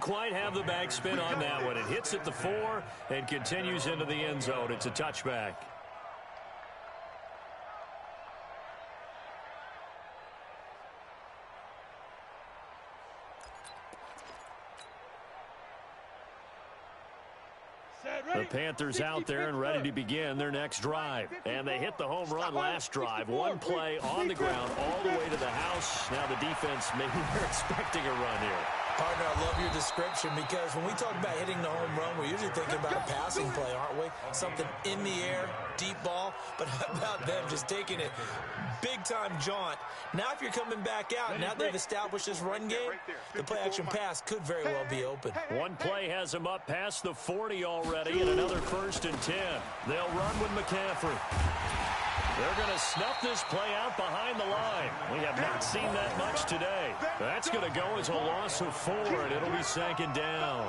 Quite have the backspin on that one. It hits at the 4 and continues into the end zone. It's a touchback. The Panthers out there and ready to begin their next drive. And they hit the home run last drive. One play on the ground all the way to the house. Now the defense, maybe they're expecting a run here. Partner, I love your description because when we talk about hitting the home run, we're usually thinking about a passing play, aren't we? Something in the air, deep ball. But how about them just taking it big-time jaunt? Now if you're coming back out, now they've established this run game, the play-action pass could very well be open. One play has them up past the 40 already, and another 1st and 10. They'll run with McCaffrey. They're going to snuff this play out behind the line. We have not seen that much today. That's going to go as a loss of 4, and it'll be 2nd down.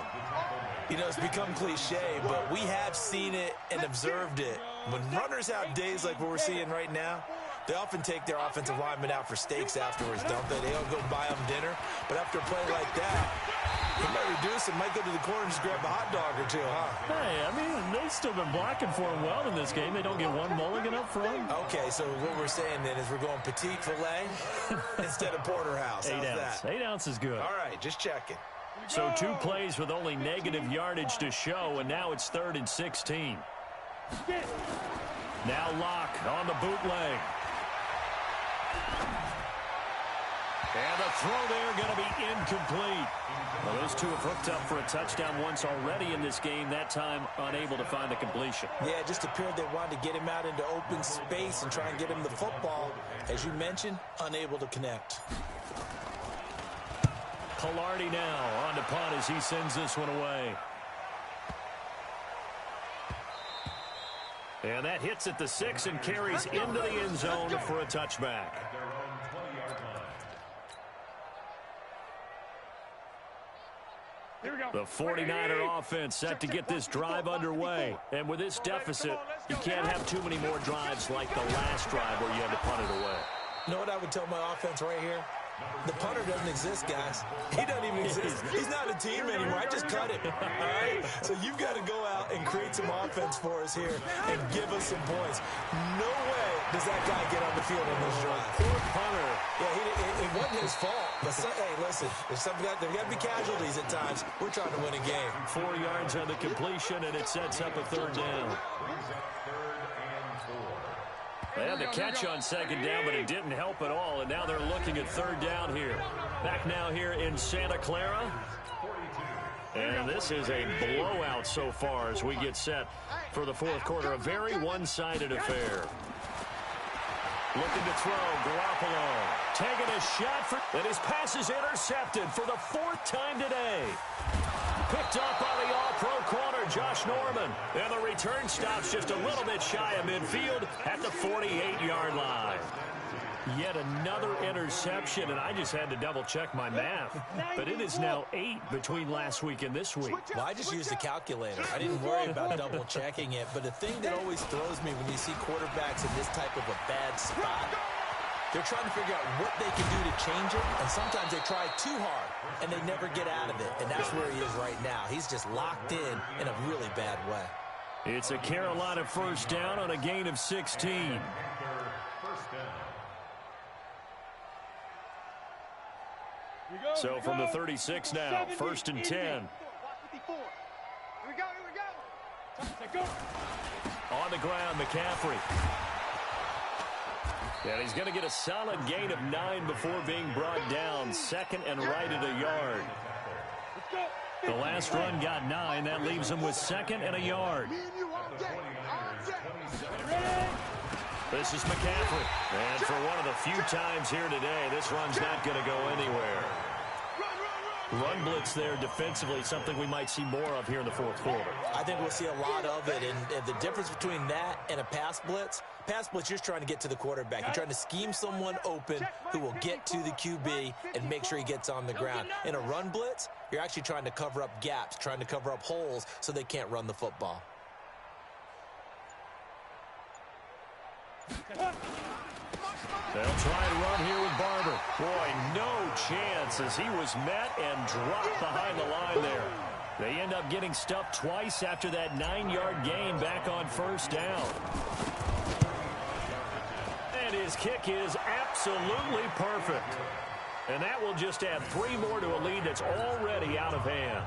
You know, it's become cliche, but we have seen it and observed it. When runners have days like what we're seeing right now, they often take their offensive linemen out for steaks afterwards, don't they? They don't go buy them dinner. But after a play like that, he might reduce and might go to the corner and just grab a hot dog or two, huh? Hey, I mean, they've still been blocking for him well in this game. They don't get one mulligan up front. Okay, so what we're saying then is we're going petite filet instead of porterhouse. How's that? 8 ounce is good. All right, just checking. So 2 plays with only negative yardage to show, and now it's 3rd and 16. Now Locke on the bootleg. And the throw there going to be incomplete. Well, those two have hooked up for a touchdown once already in this game, that time unable to find the completion. Yeah, it just appeared they wanted to get him out into open space and try and get him the football. As you mentioned, unable to connect. Collardi now on to punt as he sends this one away. And that hits at the 6 and carries into the end zone for a touchback. The 49er offense set to get this drive underway. And with this deficit, you can't have too many more drives like the last drive where you had to punt it away. You know what I would tell my offense right here? The punter doesn't exist, guys. He doesn't even exist. He's not a team anymore. I just cut him. All right? So you've got to go out and create some offense for us here and give us some points. No way does that guy get on the field on this drive. Poor punter. Yeah, it wasn't his fault. But hey, listen, there's got to be casualties at times. We're trying to win a game. 4 yards on the completion, and it sets up a 3rd down. They had the catch on 2nd down, but it didn't help at all, and now they're looking at 3rd down here. Back now here in Santa Clara. And this is a blowout so far as we get set for the 4th quarter. A very one-sided affair. Looking to throw, Garoppolo taking a shot, and his pass is intercepted for the 4th time today. Picked up by the all-pro corner, Josh Norman. And the return stops just a little bit shy of midfield at the 48-yard line. Yet another interception, and I just had to double-check my math. But it is now 8 between last week and this week. Well, I just used the calculator. I didn't worry about double-checking it. But the thing that always throws me when you see quarterbacks in this type of a bad spot, they're trying to figure out what they can do to change it, and sometimes they try too hard, and they never get out of it, and that's where he is right now. He's just locked in a really bad way. It's a Carolina 1st down on a gain of 16. So from the 36 now, 1st and 10. Here we go. On the ground, McCaffrey. And he's going to get a solid gain of 9 before being brought down. 2nd and right at a yard. The last run got 9. That leaves him with 2nd and a yard. This is McCaffrey. And for one of the few times here today, this run's not going to go anywhere. Run blitz there defensively, something we might see more of here in the 4th quarter. I think we'll see a lot of it, and the difference between that and a pass blitz, you're just trying to get to the quarterback. You're trying to scheme someone open who will get to the QB and make sure he gets on the ground. In a run blitz, you're actually trying to cover up gaps, trying to cover up holes so they can't run the football. They'll try and run here with Barber. Boy, no chance as he was met and dropped behind the line there. They end up getting stuffed twice after that 9-yard gain back on first down. And his kick is absolutely perfect. And that will just add 3 more to a lead that's already out of hand.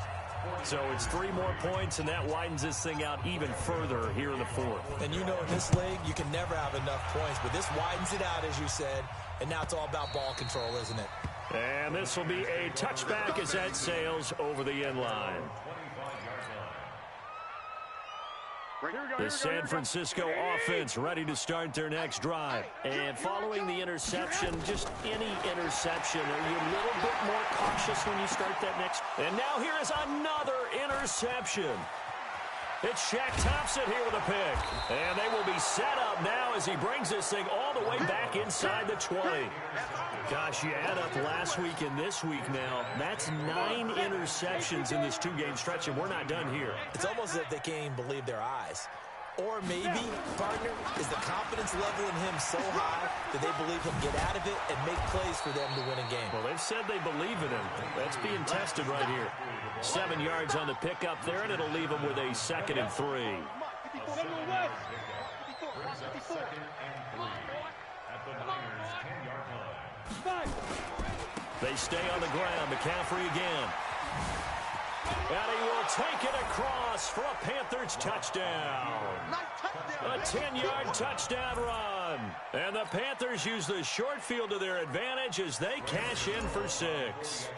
So it's 3 more points, and that widens this thing out even further here in the fourth. And you know in this league, you can never have enough points, but this widens it out, as you said, and now it's all about ball control, isn't it? And this will be a touchback as that sails over the end line. The San Francisco offense ready to start their next drive. And following the interception, just any interception, are you a little bit more cautious when you start that next? And now here is another interception. It's Shaq Thompson here with a pick. And they will be set up now as he brings this thing all the way back inside the 20. Gosh, you add up last week and this week now. That's 9 interceptions in this 2-game stretch, and we're not done here. It's almost as if they can't even believe their eyes. Or maybe, partner, is the confidence level in him so high that they believe he'll get out of it and make plays for them to win a game. Well, they've said they believe in him. That's being tested right here. 7 yards on the pickup there, and it'll leave him with a 2nd and 3. They stay on the ground. McCaffrey again. And he will take it across for a Panthers touchdown. A 10-yard touchdown run. And the Panthers use the short field to their advantage as they cash in for 6.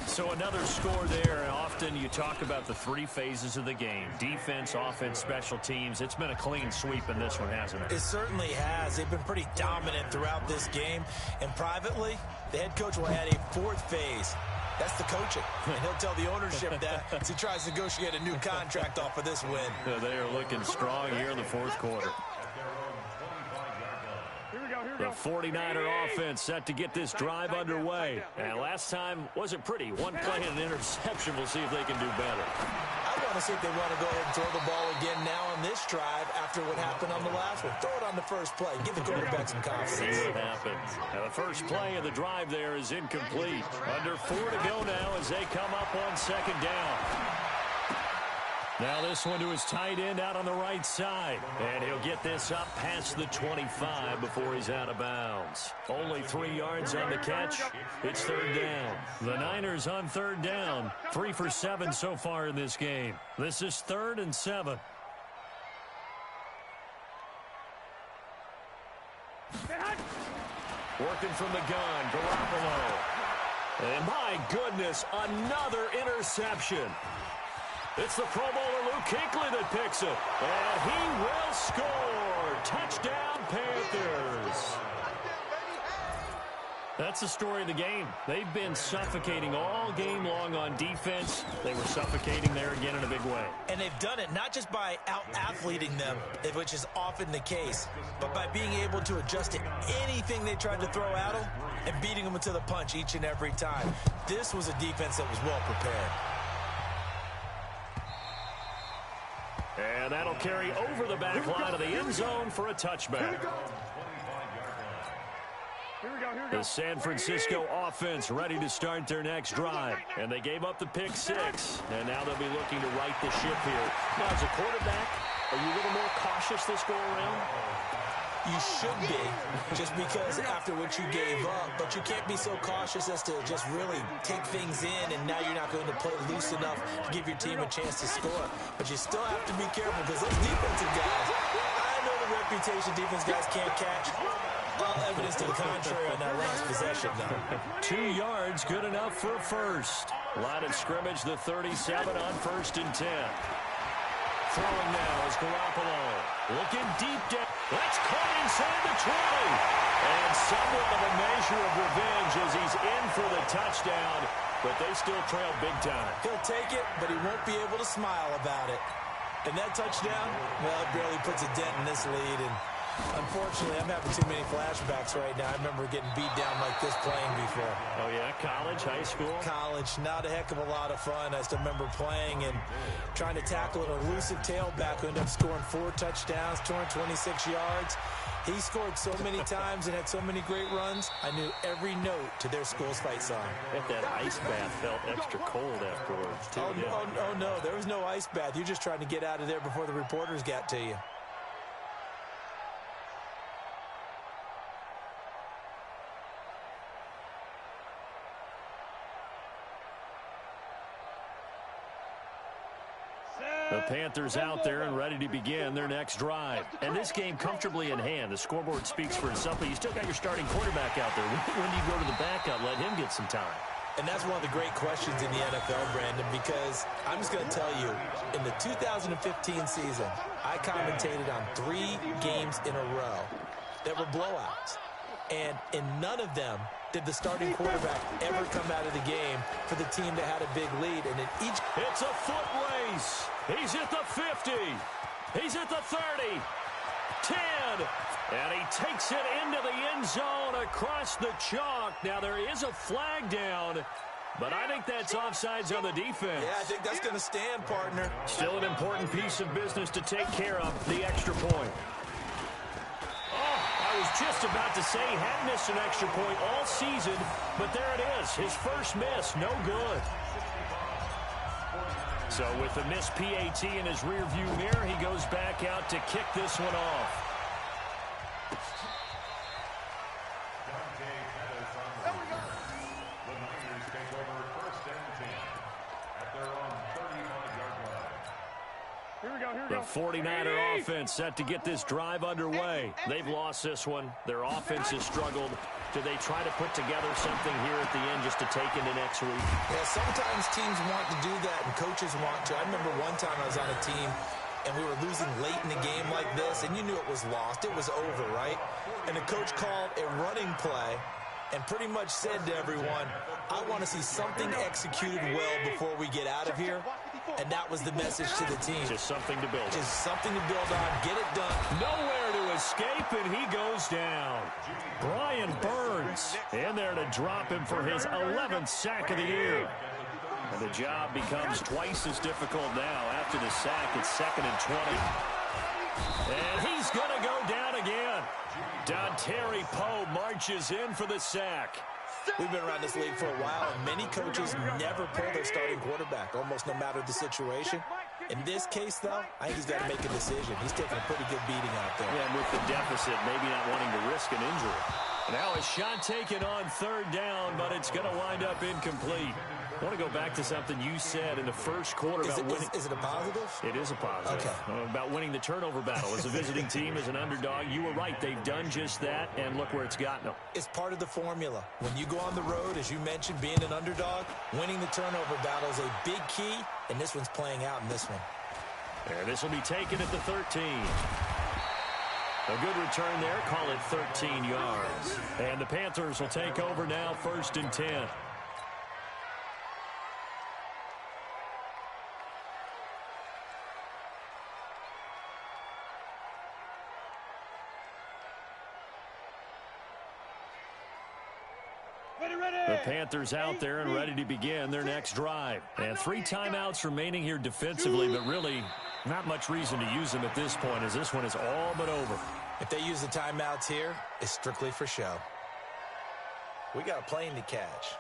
So another score there, and often you talk about the 3 phases of the game. Defense, offense, special teams. It's been a clean sweep in this one, hasn't it? It certainly has. They've been pretty dominant throughout this game. And privately, the head coach will add a 4th phase. That's the coaching. And he'll tell the ownership that as he tries to negotiate a new contract off of this win. They are looking strong here in the 4th quarter. The 49er offense set to get this drive underway. And last time wasn't pretty. 1 play and an interception. We'll see if they can do better. I want to see if they want to go ahead and throw the ball again now on this drive after what happened on the last one. Throw it on the first play. Give the quarterback some confidence. See what happens. Now the first play of the drive there is incomplete. Under 4 to go now as they come up on 2nd down. Now this one to his tight end out on the right side. And he'll get this up past the 25 before he's out of bounds. Only 3 yards on the catch. It's 3rd down. The Niners on 3rd down. 3 for 7 so far in this game. This is 3rd and 7. Working from the gun, Garoppolo. And my goodness, another interception. It's the Pro Bowler Luke Kuechly that picks it. And he will score. Touchdown, Panthers. That's the story of the game. They've been suffocating all game long on defense. They were suffocating there again in a big way. And they've done it not just by out-athleting them, which is often the case, but by being able to adjust to anything they tried to throw at them and beating them to the punch each and every time. This was a defense that was well prepared. And that'll carry over the back line of the end zone for a touchback. The San Francisco offense ready to start their next drive. And they gave up the pick 6. And now they'll be looking to right the ship here. Now, as a quarterback, are you a little more cautious this go around? You should be, just because after what you gave up, but you can't be so cautious as to just really take things in, and now you're not going to play loose enough to give your team a chance to score. But you still have to be careful because those defensive guys, I know the reputation defense guys can't catch. All evidence to the contrary on that last possession, though. 2 yards, good enough for a first. Line of scrimmage, the 37 on 1st and 10. Throwing now is Garoppolo. Looking deep down. That's caught inside the 20. And somewhat of a measure of revenge as he's in for the touchdown. But they still trail big time. He'll take it, but he won't be able to smile about it. And that touchdown, well, it barely puts a dent in this lead. And Unfortunately, I'm having too many flashbacks right now. I remember getting beat down like this playing before. Oh, yeah? College, high school? College, not a heck of a lot of fun. I still remember playing and trying to tackle an elusive tailback who ended up scoring 4 touchdowns, 226 yards. He scored so many times and had so many great runs, I knew every note to their school's fight song. Bet that ice bath felt extra cold afterwards, too. Oh, no, there was no ice bath. You're just trying to get out of there before the reporters got to you. The Panthers out there and ready to begin their next drive. And this game comfortably in hand. The scoreboard speaks for itself, but you still got your starting quarterback out there. When do you go to the backup? Let him get some time. And that's one of the great questions in the NFL, Brandon, because I'm just going to tell you, in the 2015 season, I commentated on 3 games in a row that were blowouts. And in none of them did the starting quarterback ever come out of the game for the team that had a big lead. And in each... It's a foot race. He's at the 50. He's at the 30. 10. And he takes it into the end zone across the chalk. Now, there is a flag down, but I think that's offsides on the defense. Yeah, I think that's going to stand, partner. Still an important piece of business to take care of, the extra point. I was just about to say he hadn't missed an extra point all season, but there it is. His first miss, no good. So with the missed PAT in his rearview mirror, he goes back out to kick this one off. The 49er offense set to get this drive underway. They've lost this one. Their offense has struggled. Do they try to put together something here at the end just to take into next week? Yeah, sometimes teams want to do that and coaches want to. I remember one time I was on a team and we were losing late in the game like this, and you knew it was lost. It was over, right? And the coach called a running play and pretty much said to everyone, I want to see something executed well before we get out of here. And that was the message to the team. Just something to build on. Just something to build on. Get it done. Nowhere to escape, and he goes down. Brian Burns in there to drop him for his 11th sack of the year. And the job becomes twice as difficult now. After the sack, it's 2nd and 20. And he's going to go down again. Dontari Poe marches in for the sack. We've been around this league for a while, and many coaches never pull their starting quarterback, almost no matter the situation. In this case, though, I think he's got to make a decision. He's taking a pretty good beating out there. Yeah, and with the deficit, maybe not wanting to risk an injury. Now a shot taken on 3rd down, but it's going to wind up incomplete. I want to go back to something you said in the first quarter about winning. Is it a positive? It is a positive. Okay. About winning the turnover battle. As a visiting team, as an underdog, you were right. They've done just that, and look where it's gotten them. It's part of the formula. When you go on the road, as you mentioned, being an underdog, winning the turnover battle is a big key, and this one's playing out in this one. And this will be taken at the 13. A good return there. Call it 13 yards. And the Panthers will take over now, 1st and 10. The Panthers out there and ready to begin their next drive. And 3 timeouts remaining here defensively, but really not much reason to use them at this point, as this one is all but over. If they use the timeouts here, it's strictly for show. We got a plane to catch.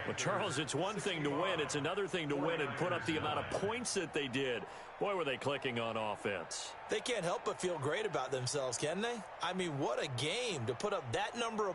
Well, Charles, it's one thing to win. It's another thing to win and put up the amount of points that they did. Boy, were they clicking on offense. They can't help but feel great about themselves, can they? I mean, what a game to put up that number of